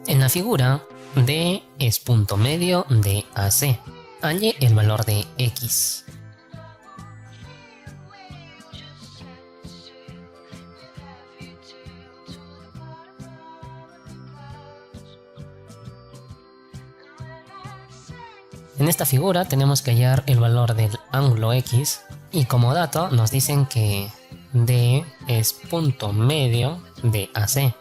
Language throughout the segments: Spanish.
En la figura, D es punto medio de AC. Halle el valor de X. En esta figura tenemos que hallar el valor del ángulo X y como dato nos dicen que D es punto medio de AC.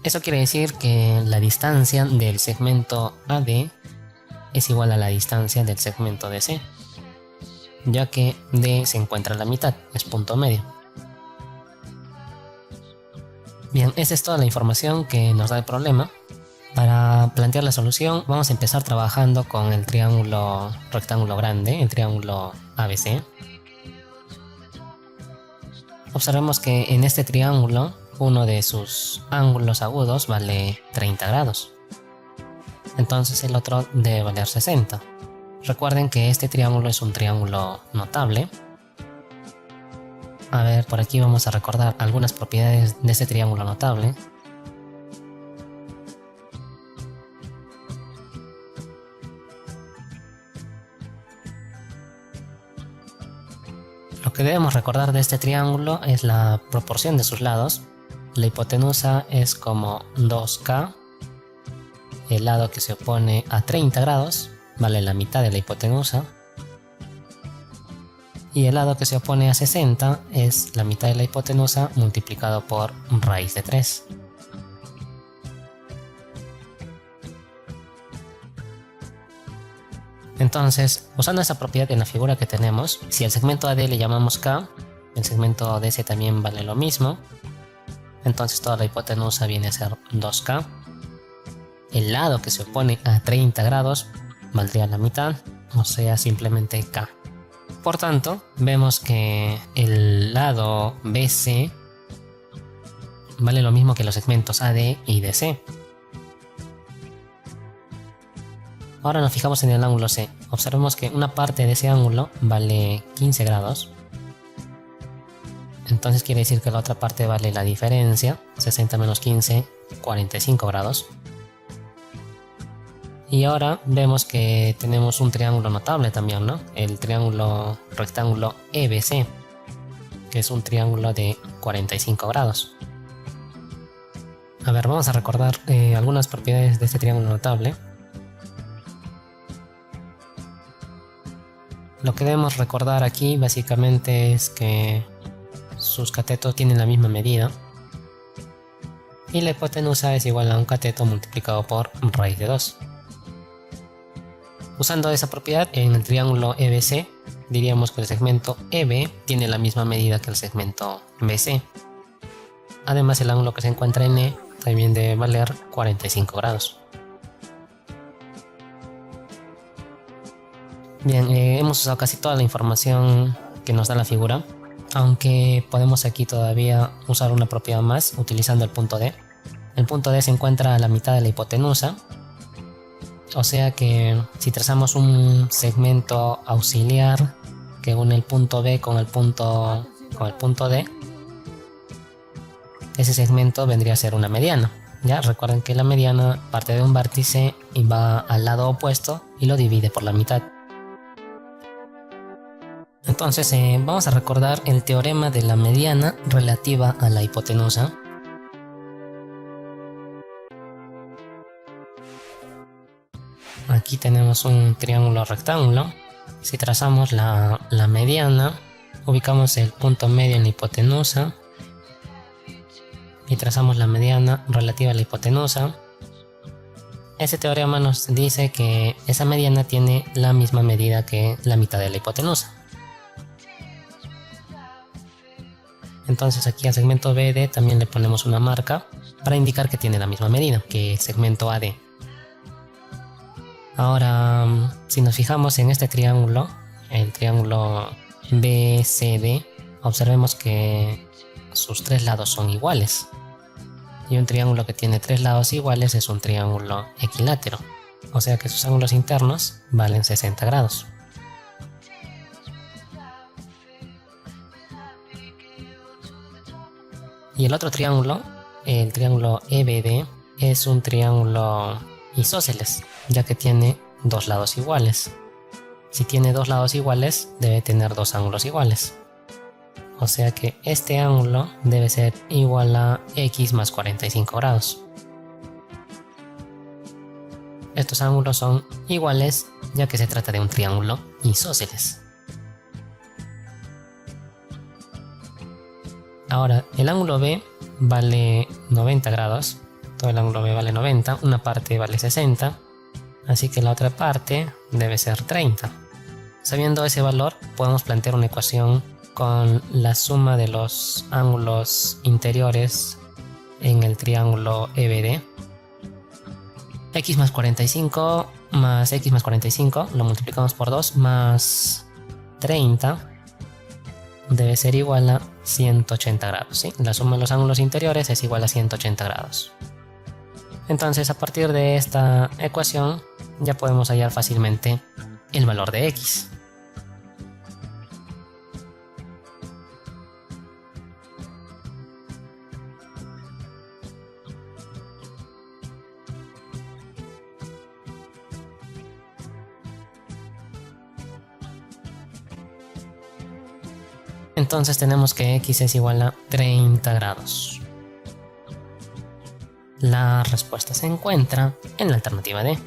Eso quiere decir que la distancia del segmento AD es igual a la distancia del segmento DC, ya que D se encuentra a la mitad, es punto medio. Bien, esa es toda la información que nos da el problema. Para plantear la solución vamos a empezar trabajando con el triángulo rectángulo grande, el triángulo ABC. Observemos que en este triángulo uno de sus ángulos agudos vale 30 grados. Entonces el otro debe valer 60. Recuerden que este triángulo es un triángulo notable. A ver, por aquí vamos a recordar algunas propiedades de este triángulo notable. Lo que debemos recordar de este triángulo es la proporción de sus lados. La hipotenusa es como 2K. El lado que se opone a 30 grados vale la mitad de la hipotenusa. Y el lado que se opone a 60 es la mitad de la hipotenusa multiplicado por raíz de 3. Entonces, usando esa propiedad en la figura que tenemos, si al segmento AD le llamamos K, el segmento DC también vale lo mismo. Entonces toda la hipotenusa viene a ser 2K. El lado que se opone a 30 grados valdría la mitad, o sea, simplemente K. Por tanto, vemos que el lado BC vale lo mismo que los segmentos AD y DC. Ahora nos fijamos en el ángulo C. Observemos que una parte de ese ángulo vale 15 grados. Entonces quiere decir que la otra parte vale la diferencia. 60 menos 15, 45 grados. Y ahora vemos que tenemos un triángulo notable también, ¿no? El triángulo rectángulo EBC, que es un triángulo de 45 grados. A ver, vamos a recordar algunas propiedades de este triángulo notable. Lo que debemos recordar aquí básicamente es que sus catetos tienen la misma medida y la hipotenusa es igual a un cateto multiplicado por raíz de 2. Usando esa propiedad en el triángulo EBC diríamos que el segmento EB tiene la misma medida que el segmento BC. Además el ángulo que se encuentra en E también debe valer 45 grados. Bien, hemos usado casi toda la información que nos da la figura, aunque podemos aquí todavía usar una propiedad más utilizando el punto D. El punto D se encuentra a la mitad de la hipotenusa, o sea que si trazamos un segmento auxiliar que une el punto B con el punto D, ese segmento vendría a ser una mediana. Ya recuerden que la mediana parte de un vértice y va al lado opuesto y lo divide por la mitad. Entonces vamos a recordar el teorema de la mediana relativa a la hipotenusa. Aquí tenemos un triángulo rectángulo. Si trazamos la mediana, ubicamos el punto medio en la hipotenusa y trazamos la mediana relativa a la hipotenusa. Ese teorema nos dice que esa mediana tiene la misma medida que la mitad de la hipotenusa. Entonces aquí al segmento BD también le ponemos una marca para indicar que tiene la misma medida que el segmento AD. Ahora, si nos fijamos en este triángulo, el triángulo BCD, observemos que sus tres lados son iguales. Y un triángulo que tiene tres lados iguales es un triángulo equilátero, o sea que sus ángulos internos valen 60 grados. Y el otro triángulo el triángulo EBD es un triángulo isósceles, ya que tiene dos lados iguales. Si tiene dos lados iguales, debe tener dos ángulos iguales. O sea que este ángulo debe ser igual a x más 45 grados. Estos ángulos son iguales ya que se trata de un triángulo isósceles. Ahora, el ángulo B vale 90 grados. Todo el ángulo B vale 90, una parte vale 60, así que la otra parte debe ser 30. Sabiendo ese valor, podemos plantear una ecuación con la suma de los ángulos interiores en el triángulo EBD. X más 45 más X más 45 lo multiplicamos por 2 más 30 debe ser igual a 180 grados, ¿sí? La suma de los ángulos interiores es igual a 180 grados. Entonces, a partir de esta ecuación ya podemos hallar fácilmente el valor de X. Entonces tenemos que X es igual a 30 grados. La respuesta se encuentra en la alternativa D.